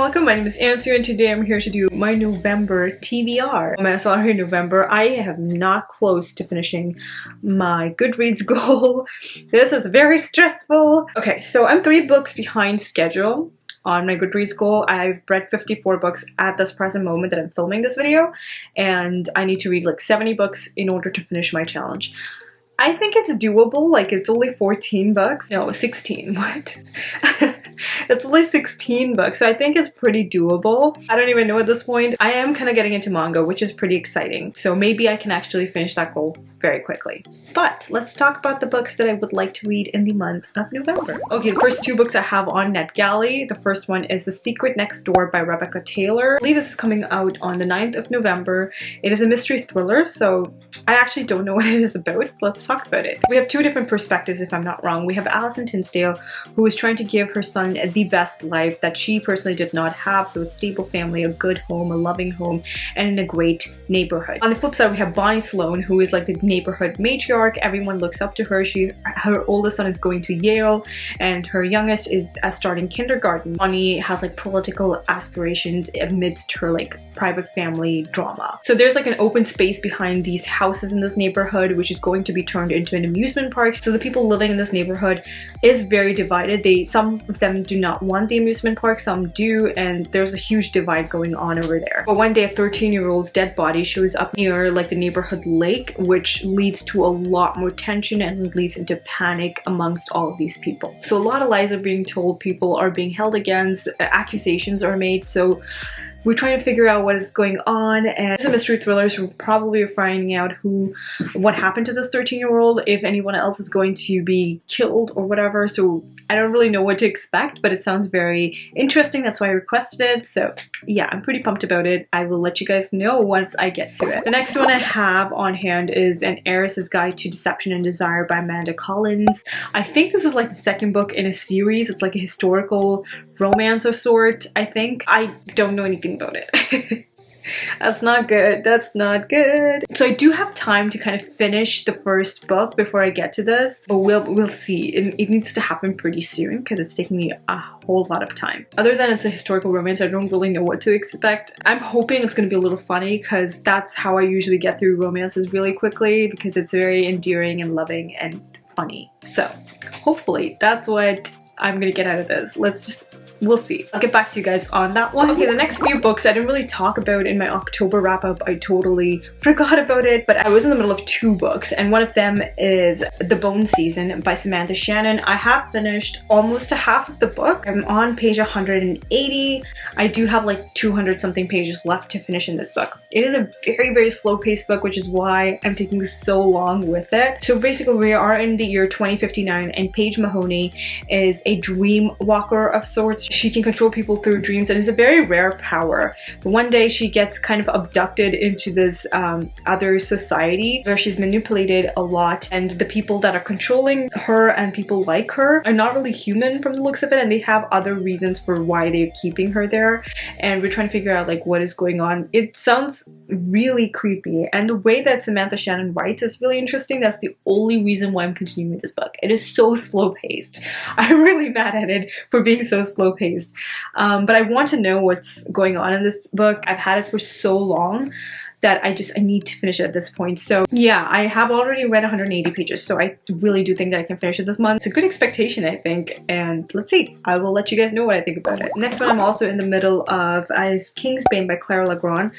welcome. My name is Ansu and today I'm here to do my November TBR. I'm already November. I am not close to finishing my Goodreads goal. This is very stressful. Okay, so I'm 3 books behind schedule on my Goodreads goal. I've read 54 books at this present moment that I'm filming this video, and I need to read like 70 books in order to finish my challenge. I think it's doable. Like, it's only 14 books. No, 16. What? It's only 16 books, so I think it's pretty doable. I don't even know at this point. I am kind of getting into manga, which is pretty exciting. So maybe I can actually finish that goal very quickly. But let's talk about the books that I would like to read in the month of November. Okay, the first 2 books I have on NetGalley. The first one is The Secret Next Door by Rebecca Taylor. I believe this is coming out on the 9th of November. It is a mystery thriller, so I actually don't know what it is about. Let's talk about it. We have 2 different perspectives, if I'm not wrong. We have Alison Tinsdale, who is trying to give her son the best life that she personally did not have. So a stable family, a good home, a loving home, and in a great neighborhood. On the flip side, we have Bonnie Sloan, who is like the neighborhood matriarch. Everyone looks up to her. Her oldest son is going to Yale, and her youngest is starting kindergarten. Bonnie has like political aspirations amidst her like private family drama. So there's like an open space behind these houses in this neighborhood, which is going to be turned into an amusement park. So the people living in this neighborhood is very divided. Some of them do not want the amusement park, some do, and there's a huge divide going on over there. But one day a 13-year-old's dead body shows up near like the neighborhood lake, which leads to a lot more tension and leads into panic amongst all of these people. So a lot of lies are being told, people are being held against, accusations are made, so we're trying to figure out what is going on, and it's a mystery thriller, so we're probably finding out what happened to this 13-year-old, if anyone else is going to be killed or whatever. So I don't really know what to expect, but it sounds very interesting. That's why I requested it. So yeah, I'm pretty pumped about it. I will let you guys know once I get to it. The next one I have on hand is An Heiress's Guide to Deception and Desire by Amanda Collins. I think this is like the 2nd book in a series. It's like a historical romance of sort, I think. I don't know anything about it. That's not good. That's not good. So I do have time to kind of finish the first book before I get to this, but we'll see. It needs to happen pretty soon because it's taking me a whole lot of time. Other than it's a historical romance, I don't really know what to expect. I'm hoping it's going to be a little funny because that's how I usually get through romances really quickly, because it's very endearing and loving and funny. So hopefully that's what I'm going to get out of this. We'll see. I'll get back to you guys on that one. Okay, the next few books I didn't really talk about in my October wrap-up. I totally forgot about it, but I was in the middle of 2 books, and one of them is The Bone Season by Samantha Shannon. I have finished almost a half of the book. I'm on page 180. I do have like 200 something pages left to finish in this book. It is a very, very slow-paced book, which is why I'm taking so long with it. So basically, we are in the year 2059, and Paige Mahoney is a dream walker of sorts. She can control people through dreams, and it's a very rare power. But one day she gets kind of abducted into this other society where she's manipulated a lot, and the people that are controlling her and people like her are not really human from the looks of it, and they have other reasons for why they're keeping her there, and we're trying to figure out like what is going on. It sounds really creepy, and the way that Samantha Shannon writes is really interesting. That's the only reason why I'm continuing with this book. It is so slow paced. I'm really mad at it for being so slow paced. But I want to know what's going on in this book. I've had it for so long that I need to finish it at this point. So yeah, I have already read 180 pages, so I really do think that I can finish it this month. It's a good expectation, I think, and let's see. I will let you guys know what I think about it. Next one I'm also in the middle of is Kingsbane by Legrand.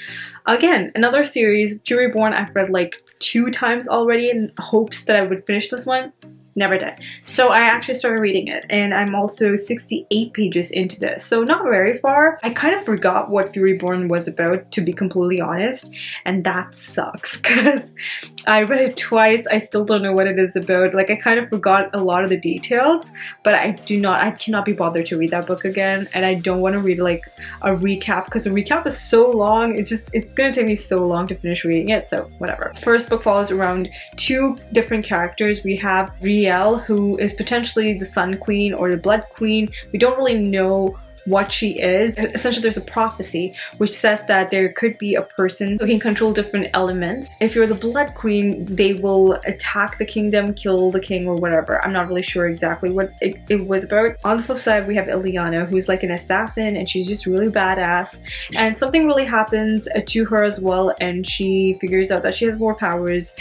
Again, another series. Fury Born I've read like 2 times already in hopes that I would finish this one. Never did. So I actually started reading it, and I'm also 68 pages into this, so not very far. I kind of forgot what Fury Born was about, to be completely honest, and that sucks because I read it twice. I still don't know what it is about. Like, I kind of forgot a lot of the details, but I cannot be bothered to read that book again, and I don't want to read like a recap because the recap is so long. It's gonna take me so long to finish reading it, so whatever. First book follows around 2 different characters. We have Riel, who is potentially the Sun Queen or the Blood Queen. We don't really know what she is. Essentially, there's a prophecy which says that there could be a person who can control different elements. If you're the Blood Queen, they will attack the kingdom, kill the king, or whatever. I'm not really sure exactly what it was about. On the flip side, we have Aoyama, who's like an assassin, and she's just really badass. And something really happens to her as well, and she figures out that she has more powers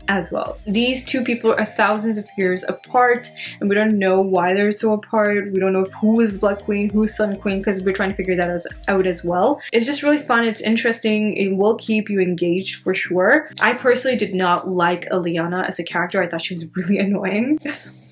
as well. These two people are thousands of years apart, and we don't know why they're so apart. We don't know who is Blood Queen, who's Sun Queen, because we're trying to figure that out as well. It's just really fun. It's interesting. It will keep you engaged for sure. I personally did not like Aoyama as a character. I thought she was really annoying.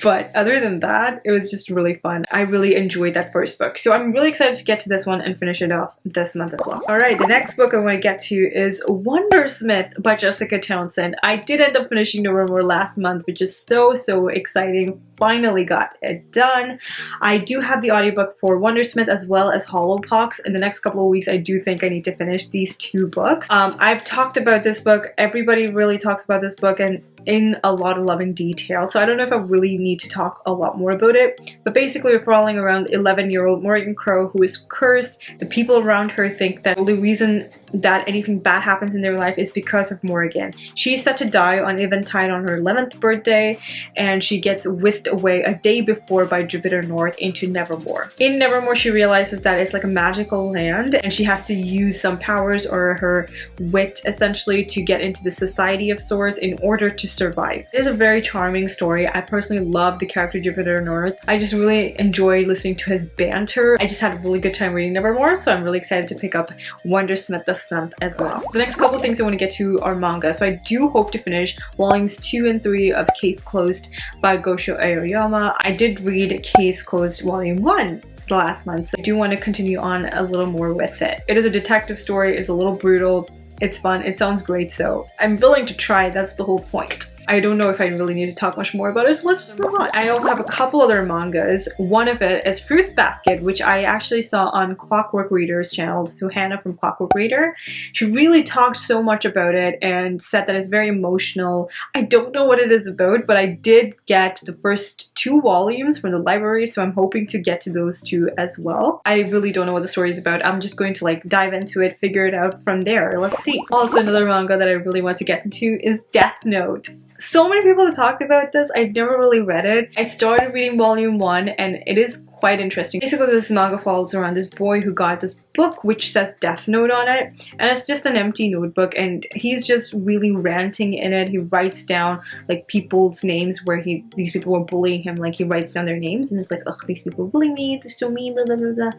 But other than that, it was just really fun. I really enjoyed that first book. So I'm really excited to get to this one and finish it off this month as well. Alright, the next book I want to get to is Wondersmith by Jessica Townsend. I did end up finishing Nevermore last month, which is so exciting. Finally got it done. I do have the audiobook for Wondersmith as well as Hollowpox. In the next couple of weeks, I do think I need to finish these two books. I've talked about this book. Everybody really talks about this book and in a lot of loving detail, so I don't know if I really need to talk a lot more about it. But basically, we're following around 11-year-old Morgan Crow, who is cursed. The people around her think that the only reason that anything bad happens in their life is because of Morgan. She's set to die on Eventide on her 11th birthday, and she gets whisked away a day before by Jupiter North into Nevermore. In Nevermore, she realizes that it's like a magical land, and she has to use some powers or her wit essentially to get into the society of sorts in order to survive. It is a very charming story. I personally love the character Jupiter North. I just really enjoy listening to his banter. I just had a really good time reading Nevermore, so I'm really excited to pick up Wondersmith this month as well. So the next couple things I want to get to are manga. So I do hope to finish volumes 2 and 3 of Case Closed by Gosho Aoyama. I did read Case Closed volume 1 last month, so I do want to continue on a little more with it. It is a detective story. It's a little brutal. It's fun. It sounds great, so I'm willing to try. That's the whole point. I don't know if I really need to talk much more about it, so let's just move on. I also have a couple other mangas. One of it is Fruits Basket, which I actually saw on Clockwork Reader's channel, so Hannah from Clockwork Reader. She really talked so much about it and said that it's very emotional. I don't know what it is about, but I did get the first 2 volumes from the library, so I'm hoping to get to those 2 as well. I really don't know what the story is about. I'm just going to like dive into it, figure it out from there. Let's see. Also, another manga that I really want to get into is Death Note. So many people have talked about this. I've never really read it. I started reading volume 1 and it is quite interesting. Basically, this manga follows around this boy who got this book which says Death Note on it, and it's just an empty notebook, and he's just really ranting in it. He writes down like people's names where these people were bullying him. Like he writes down their names and it's like, ugh, these people bully me, they're so mean, blah blah blah blah.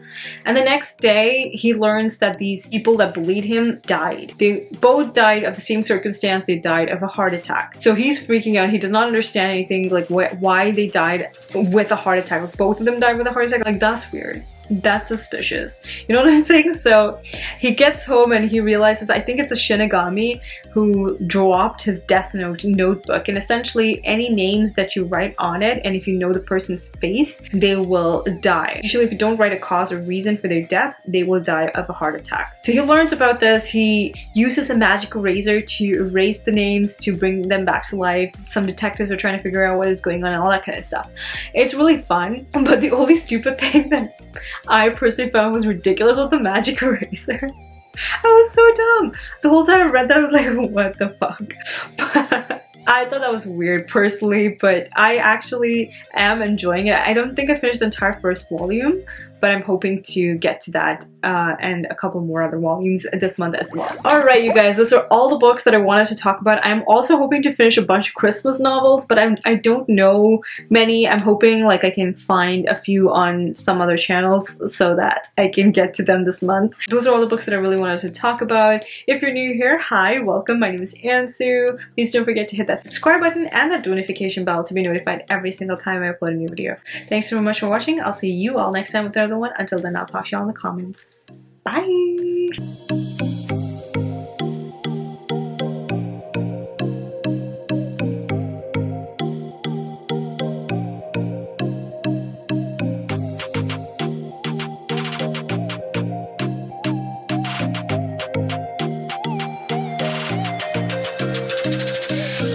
And the next day he learns that these people that bullied him died. They both died of the same circumstance. They died of a heart attack. So he's freaking out. He does not understand anything, like why they died with a heart attack. Like both of them died with a heart attack. Like that's weird. That's suspicious. You know what I'm saying? So he gets home and he realizes, I think it's a Shinigami who dropped his Death Note notebook, and essentially any names that you write on it, and if you know the person's face, they will die. Usually if you don't write a cause or reason for their death, they will die of a heart attack. So he learns about this. He uses a magic eraser to erase the names to bring them back to life. Some detectives are trying to figure out what is going on and all that kind of stuff. It's really fun, but the only stupid thing that I personally found was ridiculous with the magic eraser. I was so dumb. The whole time I read that I was like, what the fuck? But I thought that was weird personally, but I actually am enjoying it. I don't think I finished the entire first volume, but I'm hoping to get to that and a couple more other volumes this month as well. Alright you guys, those are all the books that I wanted to talk about. I'm also hoping to finish a bunch of Christmas novels, but I don't know many. I'm hoping like I can find a few on some other channels so that I can get to them this month. Those are all the books that I really wanted to talk about. If you're new here, hi, welcome. My name is Ansu. Please don't forget to hit that subscribe button and that notification bell to be notified every single time I upload a new video. Thanks so much for watching. I'll see you all next time with another one. Until then, I'll talk to you all in the comments. Bye!